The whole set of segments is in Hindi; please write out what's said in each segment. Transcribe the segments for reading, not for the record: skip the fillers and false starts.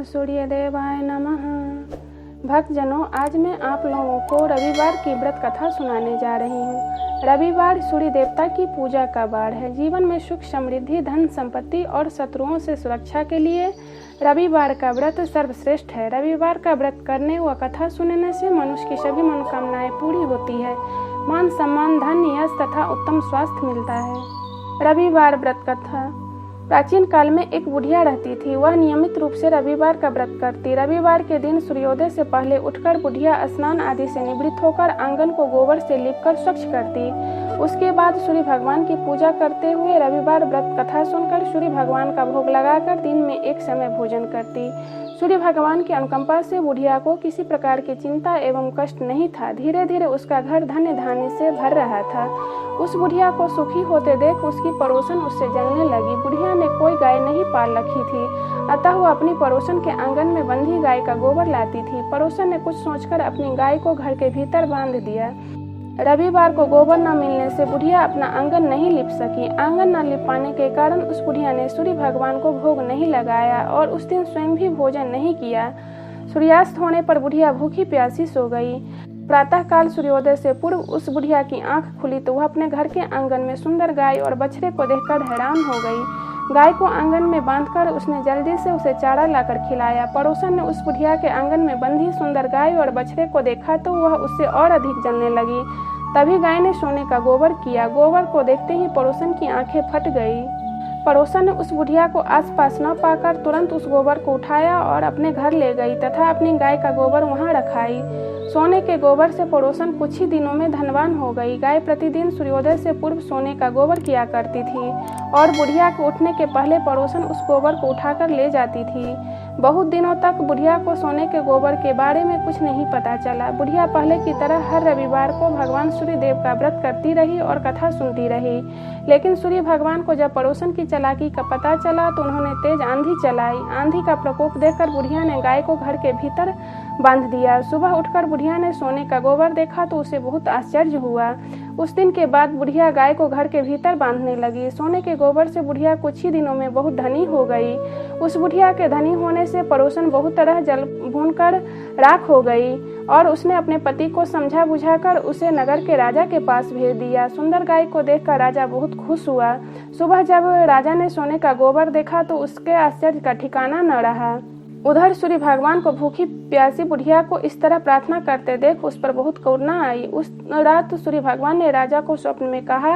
ओम सूर्य देवाय नमः। भक्तजनों, आज मैं आप लोगों को रविवार की व्रत कथा सुनाने जा रही हूँ। रविवार सूर्य देवता की पूजा का वार है। जीवन में सुख समृद्धि, धन संपत्ति और शत्रुओं से सुरक्षा के लिए रविवार का व्रत सर्वश्रेष्ठ है। रविवार का व्रत करने व कथा सुनने से मनुष्य की सभी मनोकामनाएं पूरी होती है। मान सम्मान, धन, यश तथा उत्तम स्वास्थ्य मिलता है। रविवार व्रत कथा। प्राचीन काल में एक बुढ़िया रहती थी। वह नियमित रूप से रविवार का व्रत करती। रविवार के दिन सूर्योदय से पहले उठकर बुढ़िया स्नान आदि से निवृत्त होकर आंगन को गोबर से लीपकर स्वच्छ करती। उसके बाद सूर्य भगवान की पूजा करते हुए रविवार व्रत कथा सुनकर सूर्य भगवान का भोग लगाकर दिन में एक समय भोजन करती। सूर्य भगवान की अनुकंपा से बुढ़िया को किसी प्रकार की चिंता एवं कष्ट नहीं था। धीरे धीरे उसका घर धन्य धान्य से भर रहा था। उस बुढ़िया को सुखी होते देख उसकी पड़ोसन उससे जलने लगी। बुढ़िया ने कोई गाय नहीं पाल रखी थी, अतः वह अपनी पड़ोसन के आंगन में बंधी गाय का गोबर लाती थी। पड़ोसन ने कुछ सोचकर अपनी गाय को घर के भीतर बांध दिया। रविवार को गोबर न मिलने से बुढ़िया अपना आंगन नहीं लिप सकी। आंगन न लिप पाने के कारण उस बुढ़िया ने सूर्य भगवान को भोग नहीं लगाया और उस दिन स्वयं भी भोजन नहीं किया। सूर्यास्त होने पर बुढ़िया भूखी प्यासी सो गई। प्रातः काल सूर्योदय से पूर्व उस बुढ़िया की आंख खुली तो वह अपने घर के आंगन में सुंदर गाय और बछड़े को देखकर हैरान हो गई। गाय को आंगन में बांधकर उसने जल्दी से उसे चारा लाकर खिलाया। पड़ोसन ने उस बुढ़िया के आंगन में बंधी सुंदर गाय और बछड़े को देखा तो वह उससे और अधिक जलने लगी। तभी गाय ने सोने का गोबर किया। गोबर को देखते ही पड़ोसन की आंखें फट गई। पड़ोसन ने उस बुढ़िया को आसपास न पाकर तुरंत उस गोबर को उठाया और अपने घर ले गई तथा अपनी गाय का गोबर वहां रखाई। सोने के गोबर से पड़ोसन कुछ ही दिनों में धनवान हो गई। गाय प्रतिदिन सूर्योदय से पूर्व सोने का गोबर किया करती थी और बुढ़िया के उठने के पहले पड़ोसन उस गोबर को उठाकर ले जाती थी। बहुत दिनों तक बुढ़िया को सोने के गोबर के बारे में कुछ नहीं पता चला। बुढ़िया पहले की तरह हर रविवार को भगवान सूर्य देव का व्रत करती रही और कथा सुनती रही। लेकिन सूर्य भगवान को जब पड़ोसन की चालाकी का पता चला तो उन्होंने तेज आंधी चलाई। आंधी का प्रकोप देखकर बुढ़िया ने गाय को घर के भीतर बांध दिया। सुबह उठकर बुढ़िया ने सोने का गोबर देखा तो उसे बहुत आश्चर्य हुआ। उस दिन के बाद बुढ़िया गाय को घर के भीतर बांधने लगी। सोने के गोबर से बुढ़िया कुछ ही दिनों में बहुत धनी हो गई। उस बुढ़िया के धनी होने से पड़ोसन बहुत तरह जल भूनकर राख हो गई और उसने अपने पति को समझा बुझाकर उसे नगर के राजा के पास भेज दिया। सुंदर गाय को देखकर राजा बहुत खुश हुआ। सुबह जब राजा ने सोने का गोबर देखा तो उसके आश्चर्य का ठिकाना न रहा। उधर सूर्य भगवान को भूखी प्यासी बुढ़िया को इस तरह प्रार्थना करते देख उस पर बहुत करुणा आई। उस रात सूर्य भगवान ने राजा को स्वप्न में कहा,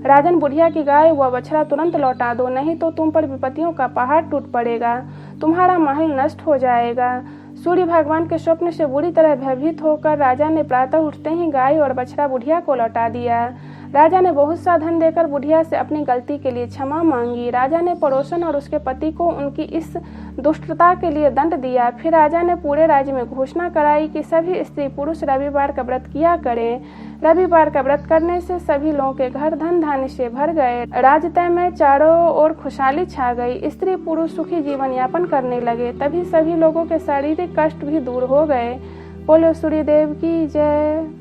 राजन, बुढ़िया की गाय व बछड़ा तुरंत लौटा दो, नहीं तो तुम पर विपत्तियों का पहाड़ टूट पड़ेगा, तुम्हारा महल नष्ट हो जाएगा। सूर्य भगवान के स्वप्न से बुरी तरह भयभीत होकर राजा ने प्रातः उठते ही गाय और बछड़ा बुढ़िया को लौटा दिया। राजा ने बहुत सा धन देकर बुढ़िया से अपनी गलती के लिए क्षमा मांगी। राजा ने पड़ोसन और उसके पति को उनकी इस दुष्टता के लिए दंड दिया। फिर राजा ने पूरे राज्य में घोषणा कराई कि सभी स्त्री पुरुष रविवार का व्रत किया करें। रविवार का व्रत करने से सभी लोगों के घर धन धान्य से भर गए। राजतय में चारों ओर खुशहाली छा गई। स्त्री पुरुष सुखी जीवन यापन करने लगे। तभी सभी लोगों के शारीरिक कष्ट भी दूर हो गए। बोलो सूर्य देव की जय।